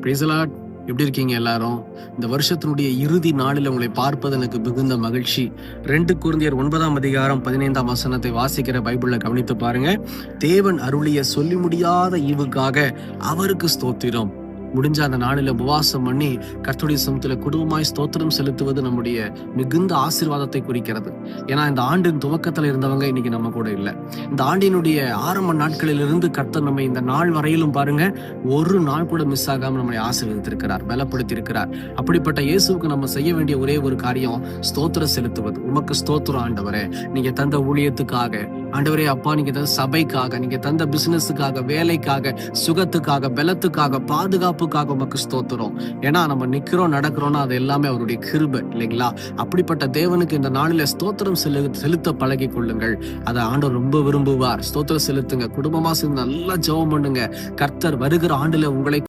Praise the Lord. எப்படி இருக்கீங்க எல்லாரும்? இந்த வருஷத்தினுடைய இறுதி நாளில் உங்களை பார்ப்பது எனக்கு மிகுந்த மகிழ்ச்சி. 2 கொரிந்தியர் 9ஆம் அதிகாரம் 15ஆம் வசனத்தை வாசிக்கிற பைபிள்ல கவனித்து பாருங்க. தேவன் அருளிய சொல்லி முடியாத ஈவுக்காக அவருக்கு ஸ்தோத்திரம். முடிஞ்ச அந்த நாளில் உபவாசம் பண்ணி கர்த்தருடைய சமூகத்துல குடும்பமாய் ஸ்தோத்திரம் செலுத்துவது நம்முடைய மிகுந்த ஆசீர்வாதத்தை குறிக்கிறது. ஏன்னா இந்த ஆண்டின் துவக்கத்துல இருந்தவங்க இன்னைக்கு நம்ம கூட இல்லை. இந்த ஆண்டினுடைய ஆரம்ப நாட்களிலிருந்து கர்த்தர் நம்ம இந்த நாள் வரையிலும் பாருங்க, ஒரு நாள் கூட மிஸ் ஆகாம நம்மளை ஆசீர்வதித்திருக்கிறார், பலப்படுத்தி இருக்கிறார். அப்படிப்பட்ட இயேசுவுக்கு நம்ம செய்ய வேண்டிய ஒரே ஒரு காரியம் ஸ்தோத்திரம் செலுத்துவது. உமக்கு ஸ்தோத்திரம் ஆண்டவரே, நீங்க தந்த ஊழியத்துக்காக, ஆண்டவரே அப்பா, நீங்க தந்த சபைக்காக, நீங்க தந்த பிசினஸுக்காக, வேலைக்காக, சுகத்துக்காக, பலத்துக்காக, பாதுகாப்புக்காக உமக்கு ஸ்தோத்திரம். ஏன்னா நம்ம நிக்கிறோம் நடக்கிறோம்னா அது எல்லாமே அவருடைய கிருபை இல்லைங்களா? அப்படிப்பட்ட தேவனுக்கு இந்த நாளில ஸ்தோத்திரம் செலுத்த பழகி கொள்ளுங்கள். அதை ஆண்டவர் ரொம்ப விரும்புவார். ஸ்தோத்திரம் செலுத்துங்க, குடும்பமா சேர்ந்து நல்லா ஜெபம் பண்ணுங்க. கர்த்தர் வருகிற ஆண்டுல உங்களை